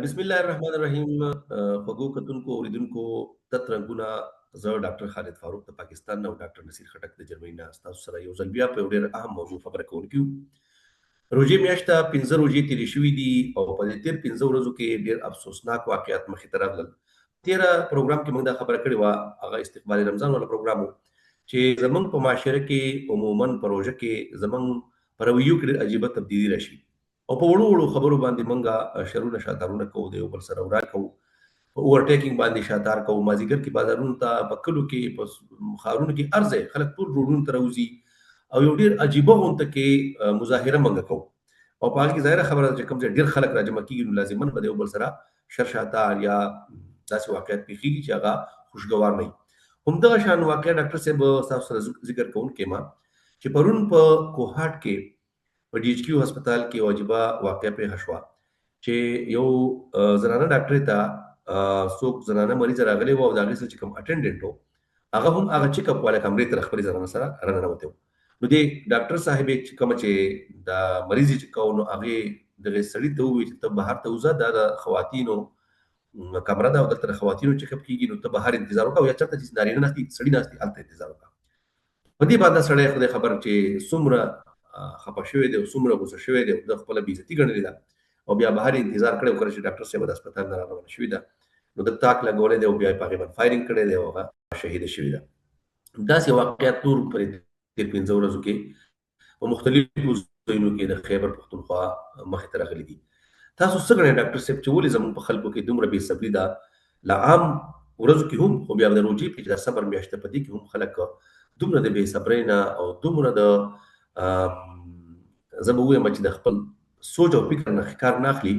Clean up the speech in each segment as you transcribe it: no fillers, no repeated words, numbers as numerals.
بسم الله الرحمن الرحیم. خوږو کتونکو اوریدونکو تترنګونه، زه ډاکټر خالد فاروق د پاکستان نه او ډاکټر نصیر خټک د جرمني نه تاسو سره یو ځل بیا په یو ډېر اهم موضوع خبره کوونکو. روژې میاشت ته 15 روژې تېرې شوي دي او په دې تېر 15 ورځو کې ډېر افسوسناک واقعیات مخې ته راغلل. تېره پروګرام کې موږ دا خبره کړې وه، هغه استقبال رمضان والا پروګرام و چې زمونږ په معاشره کې عموماً په روژه کې زمونږ په رویو کې ډېر عجیبه تبدیلي راشي او په وړو وړو خبرو باندې مونږه شرونه شاتارونه کوو، د یو بل سره وران کوو، په اوورټیکینګ باندې شاتار کوو، مازدیګر کې بازارونو ته، په کلو کې، په ښارونو کې، هر ځای خلک ټول روډونو ته راوځي او یو ډېر عجیبه غونډه کې مظاهره مونږ کوو او په هغه کې ظاهره خبره ده چې کوم ځای ډېر خلک راجمع کېږي نو لازماً به د یو بل سره شر شاتار یا داسې واقعیت پېښېږي چې هغه خوشګوار نه وي. همدغه شان واقعه ډاکټر صاحب ستاسو سره ذکر کوونکی ما چې پرون په کوهاټ کې په ډي ایچ کیو هسپتال کې یو عجیبه واقعه پیښه شوه چې یو زنانه ډاکټرې ته څوک زنانه مریض راغلی و او د هغې سره چې کوم اټینډنټ و هغه هم هغه چیک اپ والا کمرې ته له خپلې زنانه سره راننوتی و. نو دې ډاکټر صاحبې چې کومه چې د مریض یې چې کوو نو هغې دغې سړي ته وویل چې ته بهر ته وځه، دا د خواتینو کمره ده او دلته د خواتینو چیک اپ کېږي، نو ته بهر انتظار وکړه او یا چېرته چې نارینه ناست دي سړي ناست دي هلته انتظار وکړه. په دې باندې سړی خدای خبر چې څومره خفه شوی دی او څومره غوسه شوی دی، د خپله بېعزتي ګڼلې ده او بیا بهر انتظار کړی و. کله چې ډاکټر صاحب د هسپتال نه راروانه شوې ده نو د تاک لګولی دی او بیا یې په هغې باندې فایرینګ کړی دی او هغه شهیده شوې ده. داسې واقعیات نور په تېر 15 ورځو کې په مختلفو ځایونو کې د خیبر پښتونخوا مخې ته راغلي دي. تاسو څه ګڼئ ډاکټر صاحب چې ولې زموږ په خلکو کې دومره بې صبري ده؟ له عام ورځو کې هم، خو بیا د روژې کې چې دا صبر میاشت ده، په دې کې هم خلک دومره د بې صبرۍ نه او دومره د زه به ووایم چې د خپل سوچ او فکر نه کار نه اخلي،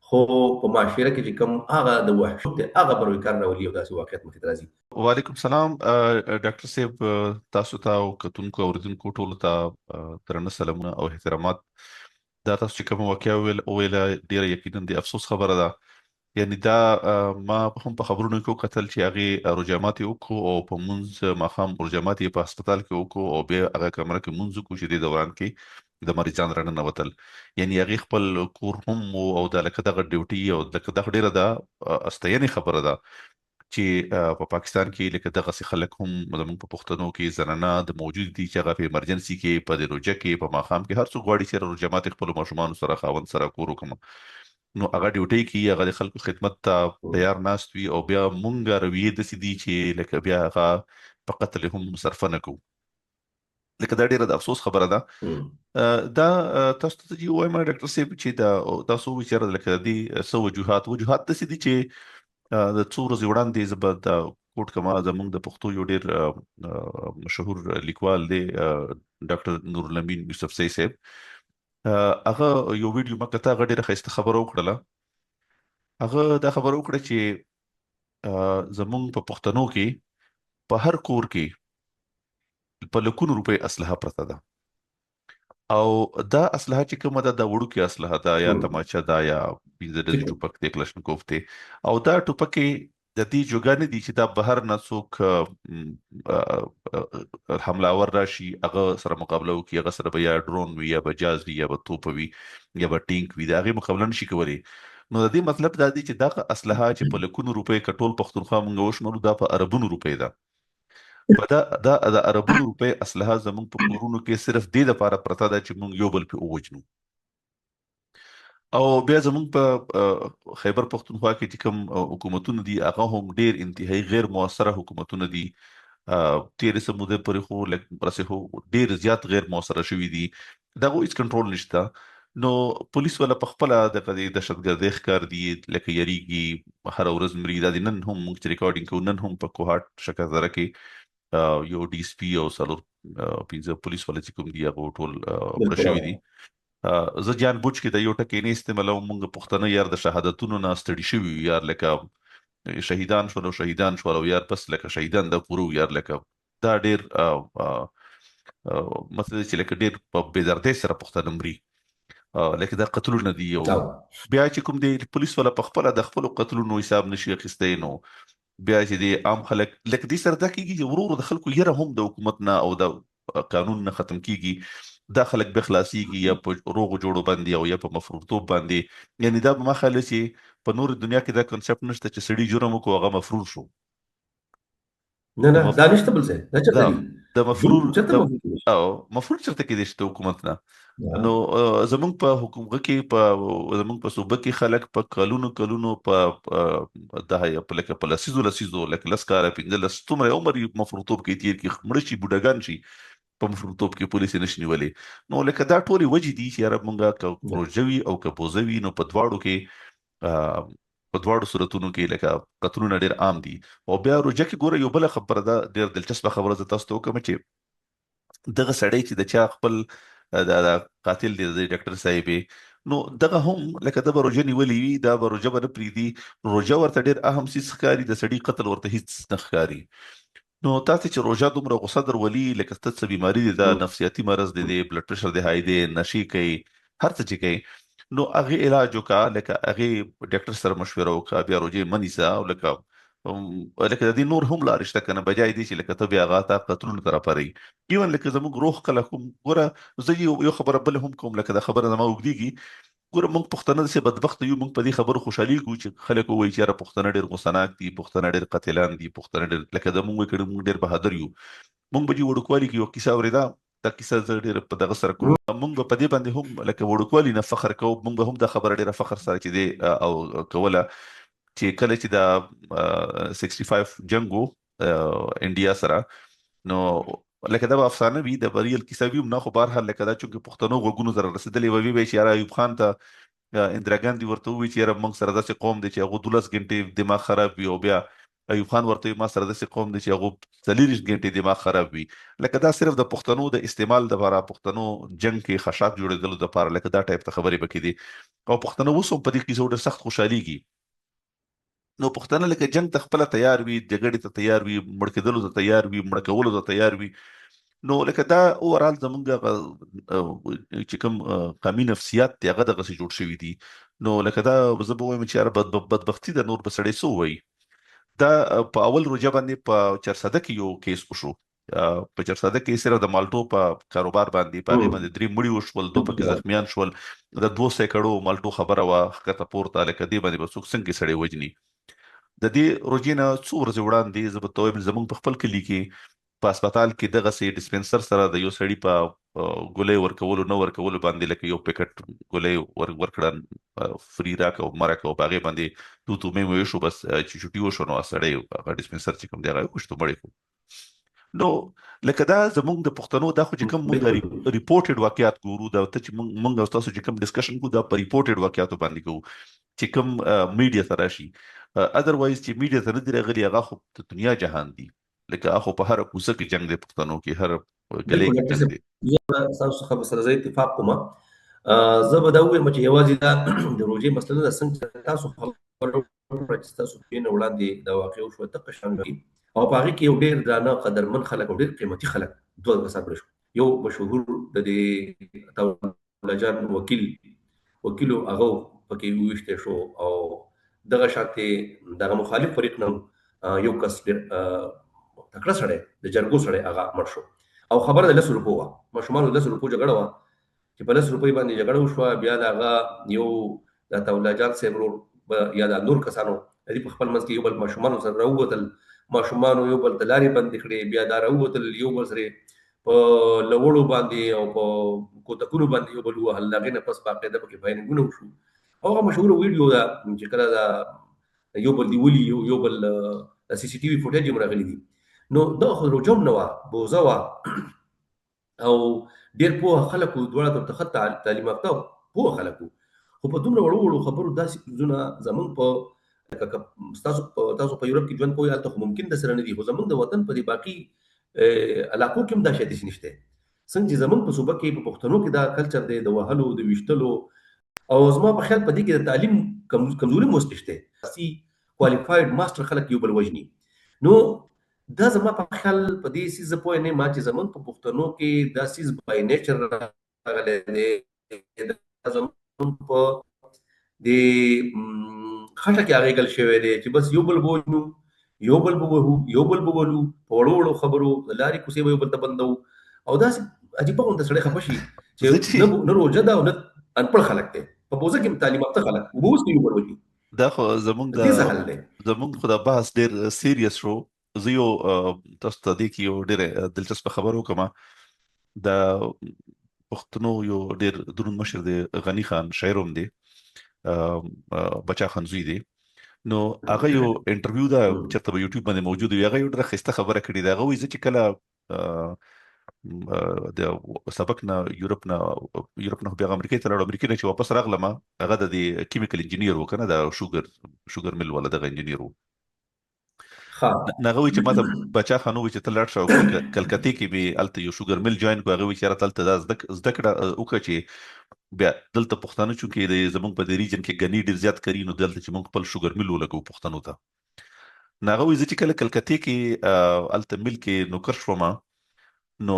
خو په معاشره کې چې کوم هغه د وحشت دی هغه به روی کار راولي او داسې واقعیت مخې ته راځي. وعلیکم السلام ډاکټر صاحب، تاسو ته او کتونکو اوریدونکو ټولو ته درنه سلامونه او احترامات. دا تاسو چې کوم واقعیا ویله ډیره یقینا د افسوس خبره ده. یعنی دا ما هم په خبرونو کې وکتل چې هغه روجامات وکړو او په مونږ ماخام روجامات په هسپتال کې وکړو او بیا هغه کمره کې مونږ کو چې د دوران کې د مریضان رانه وتل. یعنی هغه خپل کور هم او د لکه دغه ډیوټي او دغه ډیره ده استاینه خبره ده چې په پاکستان کې لکه دغه خلک هم زموږ په پښتنو کې زنانه د موجود دي چې هغه په ایمرجنسي کې په روجه کې په ماخام کې هر څو غواړي چې روجامات خپل ماشومان سره خاوند سره کور وکم نو هغه ډیوټي کې هغه د خلکو خدمت ته تیار ناست وي او بیا مونږه رویه د سدي چې لکه بیا هغه په قتل هم صرف نه کو. لکه دا ډیره د افسوس خبره ده. دا تاسو ته یو وایم ډاکټر صاحب چې دا تاسو وچره لکه دي سو وجوهات د سدي چې د څو ورځې وړاندې زبر د کوټ کما زمونږ د پښتو یو ډیر مشهور لیکوال دی ډاکټر نور الامین یوسف سی صاحب، هغه یو ویډیو مکه تا غډیره خسته خبرو وکړه. هغه دا خبرو وکړه چې زمونږ په پښتنو کې په هر کور کې په لکونو روپے اسلحه پرته ده او دا اسلحه چې کومه ده د وړو کې اسلحه ده یا تماچا ده یا بنزل ټوپک دی کلاشنکوف دی او دا ټوپک د دې جوګانې دي چې دا بهر نه څوک حملاور راشي هغه سره مقابله وکړي، هغه سره به یا ډرون وي یا به جاز وي یا به توپ وي یا به ټینک وي، دا هغه مقابله نشي کولی. نو د دې مطلب دا دی چې دا اسلحه چې په لکونو روپے کټول پښتونخوا مونږ وشمنو دا په عربونو روپے ده. په دا د عربونو روپے اسلحه زمونږ په کورونو کې صرف د لپاره پرته ده چې مونږ یو بل په ووجنو. او بیا زمونږ په خیبر پښتونخوا کې چې کوم حکومتونه دي هغه هم ډیر انتهایی غیر موثره حکومتونه دي. تیر سموده پر خو لکه ډیر زیات غیر موثره شوي دي، دغه هیڅ کنټرول نشته. نو پولیس ولا په خپل د دهشتګردي ښکار دي لکه یریږي هر ورځ مري. دا نن هم موږ ریکارډینګ کوو، نن هم په کوهاټ شکردره کې یو ډي اس پی او سالور 15 پولیس ولا چې کوم دی هغه ټول پړ شوي دي. زه جان بوج کې د یو ټکی نه استعمالو، موږ پښتنه یار د شهادتونو نه ستړي شوي یار لکه شهیدان شو او یار پس لکه شهیدان د پورو یار لکه دا ډیر مثلا چې لکه ډیر په بيدردۍ سره پښتنه مري لکه دا قتلونه دي او بیا چې کوم دی پولیس ولا په خپل د خپل قتلونو حساب نشي اخیستای. نو بیا چې دی عام خلک لکه دې سره دا کیږي ورور د خلکو یره هم د حکومت نه او د قانون نه ختم کیږي دا خلک به خلاصيږي یا په روغ جوړو باندې او یا په مفروض باندې. یعنی دا به ما خیال چې په نور دنیا کې دا کنسپټ نشته چې سړی جرم وکړو هغه مفروض شو. نه د نه مف... دا نشته بل ځای دا چرته دا دي د جرم مفروض چرته د موجود دي. او مفروض چرته کې دي چې حکومت نه. یا. نو زمونږ په حکومت کې په زمونږ په صوبه کې خلک په کلونو په د په لکه په لسیزو لکه لسکاره 15 څومره عمر یې مفروضوب کې تیر کې مړ شي بوډاګان شي په مفروضوب کې پولیس نشي نیولې. نو لکه دا ټولې وجې دي چې یاره مونږه که پروژوي او که بوزوي نو په دواړو کې په دواړو صورتونو کې لکه قتلونه ډېر عام دي. او بیا روجه کې ګوره یو بل خبره ده ډېر دلچسپه خبره زه تاسو ته وکړم چې دغه سړی چې د چا خپل د قاتل دی د ډاکټر صاحب نو دغه هم لکه د بروجه نیولې وي دا بروجه باندې پریدي روجه ورته ډېر اهم سیس ښکاري د سړی قتل ورته هیڅ نه ښکاري. نو تاسو چې روجه دومره غوسه درولي لکه ستاسو بیماری دي دا نفسیاتي مرض دی بلډ پريشر دی هاي دی نشي کوي هر څه چې کوي نو هغه علاج وکا لکه هغه ډاکټر سره مشوره وکا بیا روجه منیسا او لکه لکه د دې نور هم لار شته کنه بجای دي چې لکه ته بیا غاته قتلونه تر پري ایون لکه زموږ روح کله کوم ګوره زه یو خبره بل هم کوم لکه دا خبره ما وګديږي ګوره موږ پښتانه سه بدبخت یو موږ په دې خبرو خوشحالي کوو چې خلک وایي چې را پښتانه ډېر غوسناک دي پښتانه ډېر قاتلان دي پښتانه ډېر لکه د موږ کړه موږ ډېر بهادر یو. موږ به وړوکوالي کې یو کیسه اورېدا دا کیسه ډېر په دغه سره کوم موږ په دې باندې هم لکه وړوکوالي نه فخر کوو موږ به هم د خبره ډېر فخر سره چې دی او کوله چې کله چې دا 65 جنگو انډیا سره نو لکه دا افسانه وی د بریل کیسه وی نه خو بهر حال لکه دا چې پښتنو غوګونو سره رسیدلې وی چې ایوب خان ته اندرا ګاندی ورته وی چې موږ سره داسې قوم دي چې هغه 12 غنټې دماغ خراب وي او بیا ایوب خان ورته ما سره داسې قوم دي چې هغه 40 غنټې دماغ خراب وي لکه دا صرف د پښتنو د استعمال د لپاره پښتنو جنگ کې خشاک جوړېدل د لپاره لکه دا ټایپ ته خبرې بکې دي او پښتنو وسو په دې کې ډېر سخت خوشحاليږي. نو پښتانه لکه جنگ ته خپل تیار وي جګړې ته تیار وي مړ کېدلو ته تیار وي مړ کولو ته تیار وي. نو لکه دا اورال زمونږ چې کوم قومي نفسیات دی هغه دغه جوړ شوی دي. نو لکه دا زه به وایم چې بدبختی د نور بسړې سو وي دا په اول روجه باندې په چرسده کې یو کیس وشو په چرسده کې سره د مالټو په کاروبار باندې په باندې درې مړي وشول دوه پکې زخمیان شول د 200 کړو مالټو خبره وا خطه پورته لکه دی باندې بسوک څنګه سړې وجني د دې روجینه څو ورځې وړاندې زه به تویم زمونږ په خپل کلی کې په هسپتال کې دغه سي ډیسپنسر سره د یو سړی په ګولې ورکولو نو ورکولو باندې لکه یو پکټ ګولې ورکړه فری راک او مرکه او باغې باندې تو مې شو بس چې چټي وشو نو سړی هغه ډیسپنسر چې کوم دی هغه کوشته مړی کو. نو لکه دا زمونږ د پښتنو دا خو چې کوم مونږ ریپورټډ واقعیات ګورو دا ته چې مونږ تاسو چې کوم ډسکشن کو دا په ریپورټډ واقعیاتو باندې کوو چې کوم میډیا سره شي اذروایز چې میډیا ته نه دی راغلي هغه خو د دنیا جهان دی لکه هغه په هر کوڅه کې جنگ دی پښتنو کې هر ګلې کې جنگ دی. تاسو خبر سره زه اتفاق کوم زه به دا وایم چې یوازې دا د روجي مسله ده څنګه تاسو خبرو چې تاسو په نه وړاندې دا واقع شو ته قشان او په هغه کې یو ډېر درانه قدرمن خلک او ډېر قیمتي خلک دوه کسان شو یو مشهور د دې تولجان وکیل هغه پکې وښته شو او دغه شاته دغه مخالف فریق نه یو کس تکړه سره د جرګو سره هغه مړ شو او خبره د 100 روپو ماشومان د 100 روپو جګړه وا چې په 100 روپۍ باندې جګړه وشو بیا دغه یو د تولجان سیمرو یا د نور کسانو د په خپل منځ کې یو بل ماشومان سره راووتل ماشومان یو بل دلاري باندې کړي بیا دا راووتل یو بل سره په لوړو باندې او په کوتکونو باندې یو بل وهل لغې نه پس باقاعده پکې بیانونه وشو هغه مشهور ویډیو دا چې کله دا یو بل دی ولي یو بل سی سی ټي وي فوټیج مرغلي دي نو دا خو روجم نو بوزا وا او ډیر په خلکو دواړه ته خط تعلیم یافته په خلکو خو په دومره وړو خبرو داسې زونه زمون په تاسو په یورپ کې ژوند کوی البته ممکن د سره نه دي خو زمون د وطن په باقي علاقو کې هم دا شې دي نشته څنګه زمون په صوبه کې په پښتنو کې دا کلچر دی د وهلو د وشتلو او زما په خیال په دې کې د تعلیم کمزوري موسته سي کوالیفاید ماستر خلک یو بل وجني نو دا زما په خیال په دې سیز په نه ما چې زمون په پښتنو کې دا سیز بای نیچر راغلی دی زمون په د خټه کې هغه ګل شوی دی چې بس یو بل بوجنو یو بل بولو په وړو خبرو لاري کوسي یو بل ته بندو او دا عجیبه غونډه سړی خفه شي زه چې چې نه روژه ده او نه انپړ خلک دی په پوزه کې تعلیم یافته خلک اوس کې یو بل دا خو زمونږ دې څه حل دی؟ خو دا بحث ډیر سیریس شو. زه یو تاسو ته دې کې یو ډېر دلچسپ خبر وکم. د پښتنو یو ډېر درون مشر دی، غنی خان شاعر هم دی، بچا خان زوی دی. نو هغه یو انټرویو دا چرته په یوټیوب باندې موجود دی، هغه یو ډېر خسته خبره کړې ده. هغه وایي چې کله د سبق نه یورپ نه بیا امریکا ته لاړ، امریکا نه چې واپس راغلم، هغه د کیمیکل انجینیر وکنه، د شوګر مل ولا د انجینیر وو. نغوي چې ماته بچا خانو چې تل شو کلکتې کې به الته یو شوګر مل جوائن کو، هغه چې راته د زده کړه وکړه چې بیا دلته پښتانه چې د زمونږ په دې ریجن کې غنی ډیر زیات کړي، نو دلته چې موږ خپل شوګر مل ولګو پښتنو ته. نغوي چې کله کلکتې کې الته مل کې نوکر شوم، نو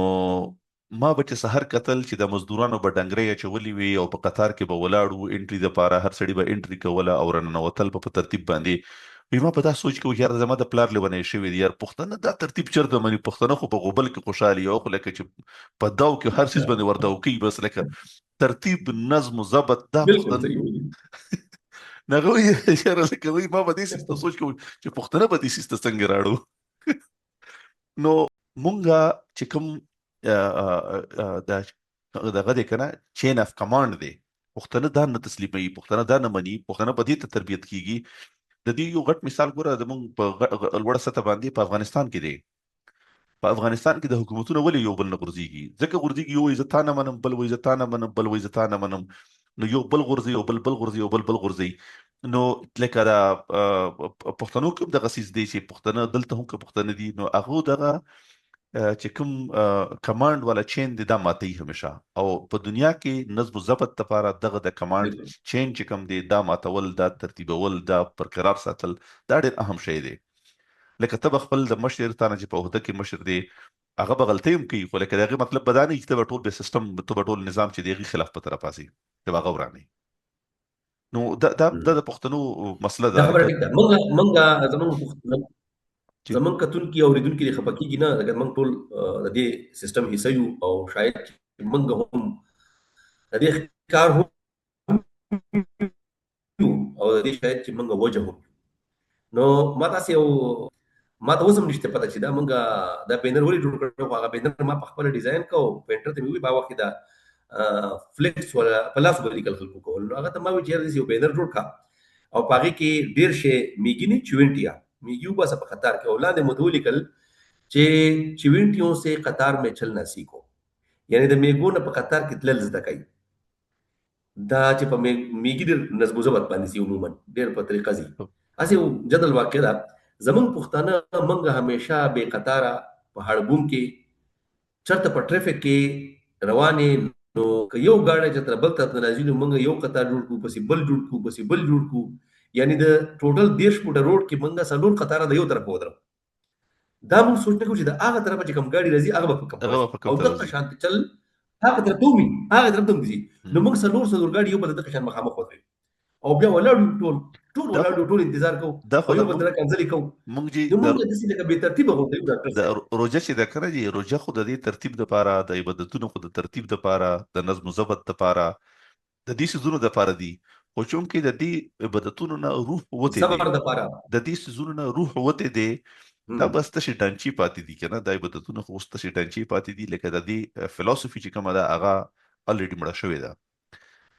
ما به چې سحر قتل چې د مزدورانو به ډنګرې چولې وي او په قطار کې به ولاړو انټری د پاره، هر سړي به انټری کوله او رننوتل په ترتیب باندې. ما په دا سوچ کې یار زما د پلار لونه شوی دی، یار پښتنه دا ترتیب چرته مني، پښتنه خو په غوبل کې خوشحالي او خو لکه چې په داو کې هر څه باندې ورته کوي، بس لکه ترتیب نظم ضبط دا پښتنه نغوي یار لکه وي. ما به دې سیستم سوچ کوم چې پښتنه به دې سیستم څنګه راړو. نو مونږه چې کوم دغه دې کنه چین اف کمانډ دی، پښتنه دا نه تسلیمي، پښتنه دا نه مني، پښتنه په دې ته تربیت کیږي. د دې یو غټ مثال ګوره زمونږ په لوړه سطح باندې په افغانستان کې دی. په افغانستان کې د حکومتونو ولې یو بل نه غورځيږي؟ ځکه غورځيږي یو عزت نه منم، بل عزت نه منم، بل عزت نه منم، نو یو بل غورځي او بل غورځي او بل غورځي. نو لکه دا پښتنو کې د غسیز دی چې پښتنه دلته هم کې پښتنه دي، نو هغه دغه چې کوم کمانډ والا چین دی دا ماتي همیشه، او په دنیا کې نظم او ضبط لپاره دغه د کمانډ چین چې کوم دی دا ماتول، دا ترتیبول، دا برقرار ساتل دا ډېر اهم شی دی. لکه ته خپل د مشر تانه چې په عہده کې مشر دی هغه به غلطي هم کوي، خو لکه دغه مطلب بدانه چې ته ټول به سیستم، ته ټول نظام چې دیغي خلاف په طرف پاسي ته هغه ورانه. نو دا د پښتنو مسله دا ده. خبره ټیک ده. منګه زمون کتونکي او اوریدونکي د خپکیږي نه، اگر موږ ټول د دې سیستم حصہ یو او شاید موږ هم د دې کار هم او د دې شاید چې موږ وجه هم. نو ما تاسو یو ما ته اوسم نشته پته چې دا موږ دا بینر ولې جوړ کړو. هغه بینر ما په خپل ډیزاین کو، پینټر ته مې وی با وخت دا فلیکس ولا پلاس ورتیکل خلکو کول. نو هغه ته ما وی چې یو بینر جوړ کا او پاږي کې ډیر شی میګی نه چوینټیا میگیو بس په قطار کې اولاد مدولی کل چې چوینټیوں سے قطار میں چلنا سیکھو، یعنی د میګو نه په قطار کې تلل زده کوي. دا چې په میګی د نظم ضبط باندې سي عموما ډیر په طریقه زی اسی جدل واقع ده. زمون پښتانه منګه همیشه به قطاره په هړبوم کې چرته په ټریفیک کې روانې، نو که یو گاډی چې تر بل ته راځي نو موږ یو قطار جوړ کو، پسې بل جوړ کو، پسې بل جوړ کو، یعنی د ټوټل 10 فوټه روډ کې موږ سلور قطار د یو طرف ودرو. دا موږ سوچ نه کوو چې د هغه طرف چې کوم گاډي راځي هغه په کوم او دغه شانت چل هغه طرف ته وي هغه طرف ته دي. نو موږ سلور گاډي یو بل دغه شان مخامخ ودرو او بیا ولاړو ټول انتظار کوو، او یو بل طرف کنځلې کوو. نو موږ د دې لکه به ترتیب غوډه د روزه چې د کړه دي روزه خو د دې ترتیب د پاره، د عبادتونو خو د ترتیب د پاره، د نظم او ضبط د پاره، د دې سيزونو د پاره دي. خو چون کې د دې عبادتونو نه روح وته دي، صبر د پاره د دې سيزونو نه روح وته دي، دا بس ته شي ډانچی پاتې دي کنه. د عبادتونو خو ست شي ډانچی پاتې دي، لکه د دې فلسفي چې کومه ده هغه الریډي مړه شوې ده.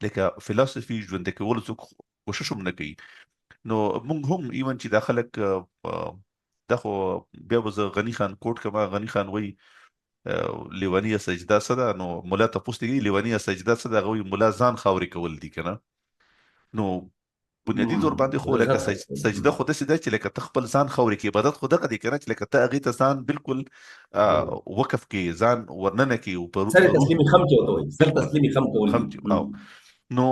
لکه فلسفي ژوند کې ول څوک کوشش هم نه کوي. نو موږ هم ایون چې داخلك دغه بیا وز غنی خان کوټ کما غنی خان وای لیوانیه سجده صدا، نو مولا ته پوښتنه لیوانیه سجده صدا غوي مولا ځان خاوري کول دي کنه. نو بنیادی تور باندې خو لکه سجده خو د سیده چې لکه تخپل ځان خاوري کې عبادت خو دغه دي کنه، چې لکه ته اغه ته ځان بالکل وقف کې ځان ورننه کې او پر سره تسلیمي خم چوته وي، سره تسلیمي خم کول. نو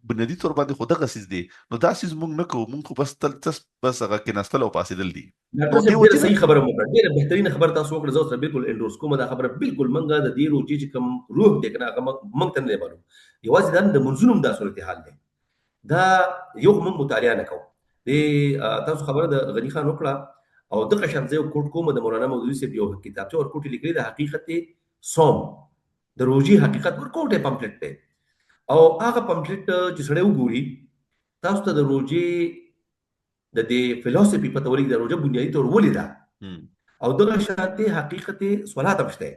بنیادی تور باندې خو دغه سیز دي. نو دا سیز مونږ نه کوو، مونږ خو بس تل بس هغه کې نستل او پاسېدل دي. نو ډیره صحیح خبره مو کړه، ډیره بهترینه خبره تاسو وکړه. زه سره بالکل انډورس کوم دا خبره، بالکل منګه د دې روجي چې کوم روح دې کنه هغه مونږ ته نه معلوم. یوازې د منځونو دا صورتحال دی، دا یو موږ مطالعه نه کوو. د تاسو خبره د غنی خان وکړه او دغه شان زه کوټ کوم د مولانا مودودي صاحب یو کتابچه ورکوټی لیکلي د حقیقت صوم د روزي حقیقت ورکوټه پمفلټ دی او هغه پمفلټ چې سړی وګوري تاسو ته د روزي د دې فلسفي په توري د روزه بنیادی تور ولې ده او دغه شانتي حقیقت صلات مشته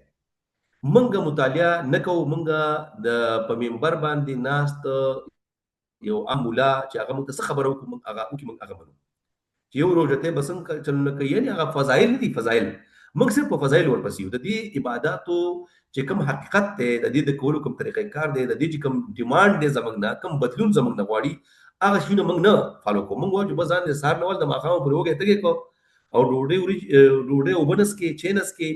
منګه مطالعه نکو منګه د په منبر باندې ناست یو امولا چې هغه موږ څه خبرو کوم هغه او کې موږ هغه منو چې یو روزه ته بسنګ چلونه کوي یعنی هغه فضایل دي فضایل موږ صرف په فضایل ورپسې یو د دې عبادتو چې کوم حقیقت ته د دې د کولو کوم طریقې کار دی د دې چې کوم ډیماند دی زمنګ نه کوم بدلون زمنګ نه غواړي هغه شي نه موږ نه فالو کوو موږ واجب ځان د سار نوال د ماخام پر وګه تګي کو او ډوډۍ وبنس کې چینس کې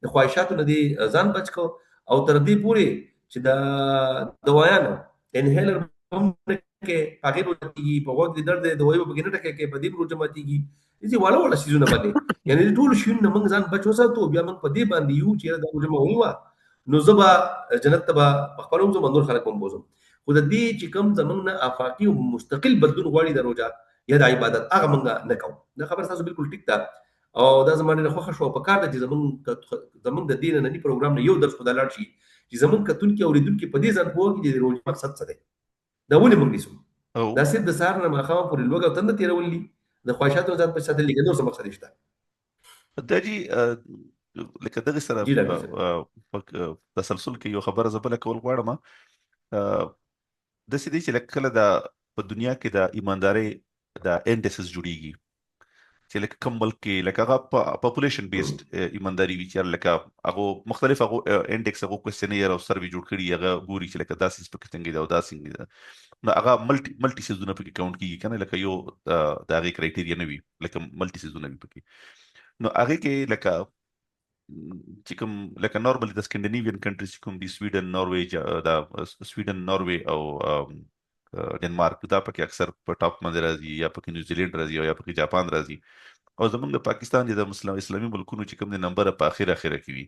د خواهشاتو نه دي ځان بچ کو او تر دې پوري چې د دوايانو انهیلر هم کې هغه ورتيږي په وخت د درد د وایو په کې نه ټکه کې په دې پروژه ماتيږي دي والا والا سيزونه باندې یعنی ټول شي نه موږ ځان بچو ساتو بیا موږ په دې باندې یو چې دا پروژه مو ویوا نو زبا جنت تبا خپلوم زم نور خلک کوم بوزم خو د دې چې کوم زمنګ نه افاقي او مستقل بدلون غواړي د روزه یا د عبادت هغه موږ نه کوو دا خبر تاسو بالکل ټیک ده او دا زمانه خوښ شو په کار د چې زمنګ د دین نه ني پروګرام نه یو درس په دلار شي چې زمنګ کتون کې اوریدونکو په دې ځان پوهه کې د روزه مقصد څه دی دا ولې موږ نیسو دا صرف د سار نه مخاو پر لوګو تند تیرولې د خواهشاتو ځان په ساتل کې نور څه مقصد شته دا جی لکه دغه سره تسلسل کې یو خبره زبله کول غواړم د سې دي چې لکه د په دنیا کې د ایمانداري د انډیسز جوړیږي چې لکه کوم ملک کې لکه هغه پاپولیشن بیسډ ایمانداري وی چې لکه هغه مختلف هغه انډیکس هغه کوېسچنیر او سروي جوړ کړي هغه ګوري چې لکه داسې پکې څنګه دا او داسې نو هغه ملټي سيزونه پکې کاونټ کیږي کنه لکه یو د هغه کرایټیریا نه وي لکه ملټي سيزونه وي پکې نو هغه کې لکه چې کوم لکه نورمالي د سکندینیویان کنټریز کوم دي سویډن نوروي او ډنمارک دا پکې اکثر په ټاپ باندې راځي یا پکې نیوزیلند راځي او یا پکې جاپان راځي او زمونږ د پاکستان د اسلامي ملکونو چې کوم د نمبر په اخره کې وي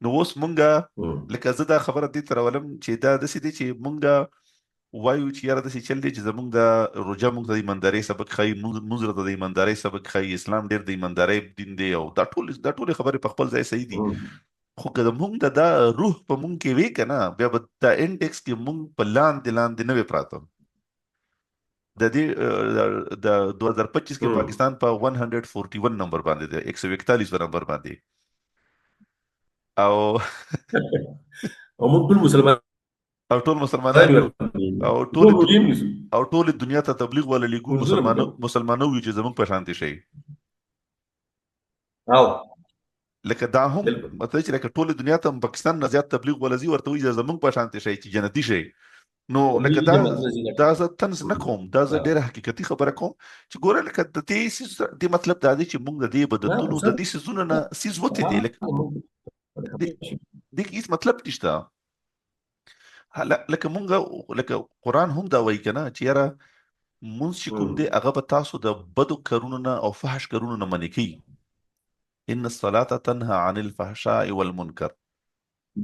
نو اوس مونږه لکه زه دا خبره دي تر ولم چې دا د سې دي چې مونږه وایو چې یاره د سې چل دي چې زمونږ د روزه مونږ د ایمانداري سبق خای مونږ د ایمانداري سبق خای اسلام ډېر د ایمانداري دین دی او دا ټول خبره په خپل ځای صحیح دي خو که مونږ د روح په مونږ کې وی کنه بیا به د انډیکس کې مونږ په لاندې نه وی پراته د دې د 2025 کې پاکستان په 141 نمبر باندې دی 141 نمبر باندې او موږ ټول مسلمانان او ټول دنیا ته تبلیغ ولا لیکو مسلمانانو وی چې زموږ په شانتي شي او لکه دا هم مطلب چې لکه ټول دنیا ته پاکستان نه زیات تبلیغ ولا زی ورته وی چې زموږ په شانتي شي چې جنتی شي نو لکه دا زه تنس نه کوم دا زه ډېر حقیقتي خبره کوم چې ګوره لکه د دې مطلب دا دی چې موږ د دې بدلونو د دې سيزونو نه سيز وته دي لکه د هیڅ مطلب نشته لکه مونږ لکه قرآن هم دا وایي کنه چې یاره مونږ چې کوم دی هغه به تاسو د بدو کارونو نه او فحش کارونو نه منې کوي ان الصلاة تنهى عن الفحشاء والمنکر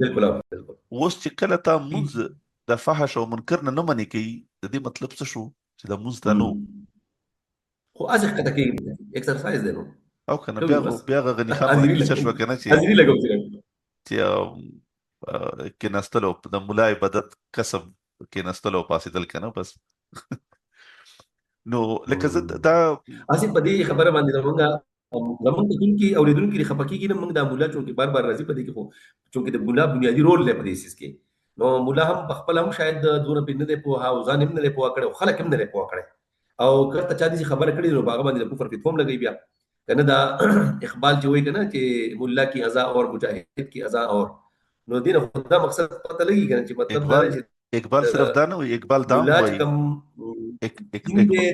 بالکل اوس چې کله تا مونږ د فحش او منکر نه منې کوي د دې مطلب څه شو چې د مونږ ته نو خو ازخ کته کې ایکسرسایز دی نو او کنه بیا غنی خان څه شو کنه چې کې نستلو د مولا عبادت کسب کې نستلو پاسېدل کنه بس نو لکه زه دا اسی په دې خبره باندې زمونږ دونکو اوریدونکو خپکیږي نه موږ د مولا چونکې بار راځي په دې کې خو چونکې د مولا بنیادی رول لري په دې سیس کې نو مولا هم په خپل هم شاید دونه په نه په او ځان هم نه په کړو خلک هم نه په کړو او کله چا دې خبره کړې نو باغ باندې د کفر فتوم لګي بیا کنه دا اقبال چې وایي کنه چې مولا کی ازا اور مجاهد کی ازا اور نو دین خدا مقصد پته لګي کنه چې مطلب دا چې اقبال صرف دا نه وي اقبال دا وایي دې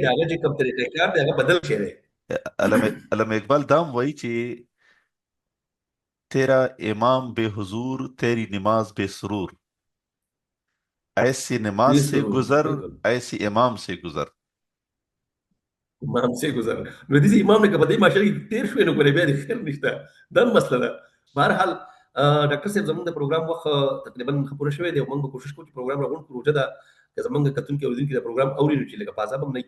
دا چې کوم طریقې کار دی هغه بدل شي علامه اقبال دا وایي چې تیرا امام بے حضور تیری نماز بے سرور ایسی نماز سے گزر ایسی امام سے گزر نو دې امام نه کبه دې ماشالله تیر شوې نو کوي بیا د خیر نشته دا مسله ده بهرحال ډاکټر صاحب زموږ د پروګرام وخت تقریبا خبره شوې دی او موږ به کوشش کوو چې پروګرام راغون پروژه ده چې زموږ کتونکو اوریدونکو د پروګرام اورینو چې لکه پازه هم نه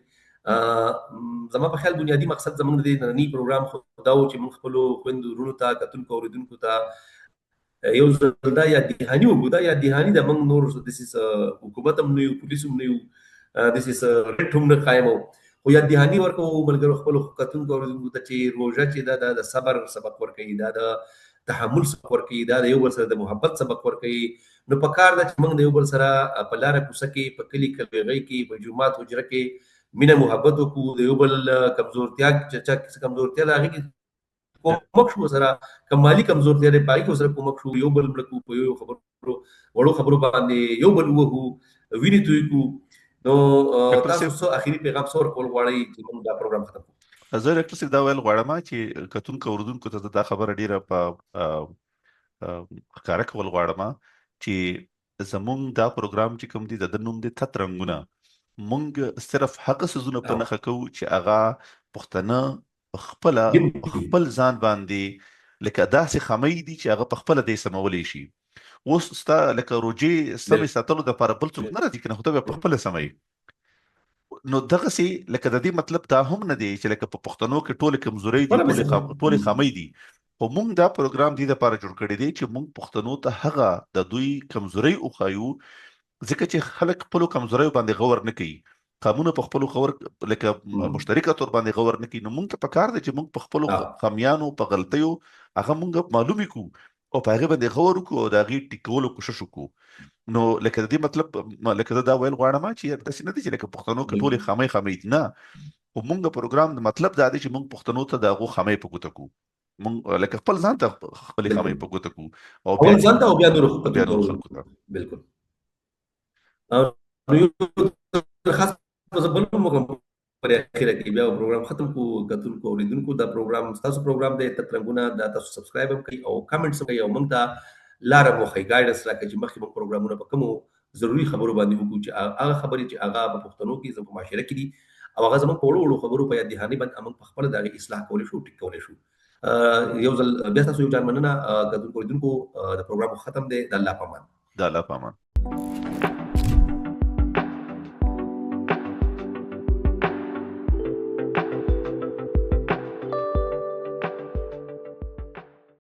زما په خیال بنیادی مقصد زموږ د نننی پروګرام خو دا و چې موږ خپل خويندو ورونو ته کتونکو اوریدونکو ته یو ځل دا یاد دهاني وکړو. دا یاد دهاني د موږ نور حکومت هم نه یو، پولیس هم نه یو، ریټ هم نه قایمو، خو یاد دهاني ورکوو ملګرو خپلو کتونکو اورېدونکو ته چې روژه چې دا د صبر سبق ورکوي، دا د تحمل سبق ورکوي، دا د یو بل سره د محبت سبق ورکوي. نو په کار ده چې موږ د یو بل سره په لاره کوڅه کې، په کلي کلغۍ کې، په جومات حجره کې مینه محبت وکړو. د یو بل کمزورتیا چې چا څه کمزورتیا ده هغې کې کومک شو سره، که مالي کمزورتیا دی په هغې کې سره کومک شو، یو بل مړه کړو، په یو خبرو وړو خبرو باندې یو بل ووهو، وینې توی کړو. نو ډاکټر تاسو صاحب څه اخري پیغام څه ورکول غواړئ چې موږ دا پروګرام ختم کړو؟ زه ډاکټر صاحب دا ویل غواړم چې کتونکو اورېدونکو ته دا خبره ډیره په ښکاره کول غواړم چې زمونږ دا پروګرام چې کوم دی د نوم دی تت رنګونه، مونږ صرف هغه څیزونه په نښه کوو چې هغه پښتانه په خپل ځان باندې لکه داسې خامۍ دي چې هغه په خپله دی سمولی شي. اوس ستا لکه روجې سمې ساتلو دپاره بل څوک نه راځي که نه، خو ته بیا په خپله سموي. نو دغسې لکه د دې مطلب دا هم نه دی چې لکه په پښتنو کې ټولې کمزورۍ دي، ټولې خامۍ دي. خو موږ دا پروګرام دې دپاره جوړ کړی دی چې موږ پښتنو ته هغه د دوی کمزورۍ وښایو، ځکه چې خلک خپلو کمزوریو باندې غور نه کوي، قومونه په خپلو لکه مشترکه طور باندې غور نه کوي. نو موږ ته پکار دی چې موږ په خپلو خامیانو، په غلطیو هغه موږ معلومې کړو او په هغې باندې غور وکړو او د هغې ټیکولو کوشش وکړو. نو لکه د دې مطلب لکه زه دا ویل غواړم چې داسې نه دي چې لکه پښتنو کې ټولې خامۍ دي، نه. خو موږ پروګرام د مطلب دا دی چې موږ پښتنو ته د هغو خامۍ په ګوته کړو، موږ لکه خپل ځان ته خپلې خامۍ په ګوته کړو او خپل ځان ته او بیا نورو خلکو ته. بالکل. نو یو خاص زه بل هم وکړم په اخره کې بیا پروګرام ختم کړو. کتونکو اورېدونکو دا پروګرام ستاسو پروګرام دی تت رنګونه، دا تاسو سبسکرایب هم کړئ او کمنټس هم کوئ او موږ ته لاره مو ښایي، ګایډنس راکړئ چې مخکې موږ پروګرامونه په کومو ضروري خبرو باندې وکړو چې هغه خبرې چې هغه په پښتنو کې زموږ په معاشره کې دي او هغه زموږ په وړو وړو خبرو په یاد دهاني باندې موږ په خپله د هغې اصلاح کولی شو، ټیک کولی شو. یو ځل بیا تاسو یو ځان مننه. کتونکو اورېدونکو د پروګرام ختم دی. د الله په امان. د الله په امان.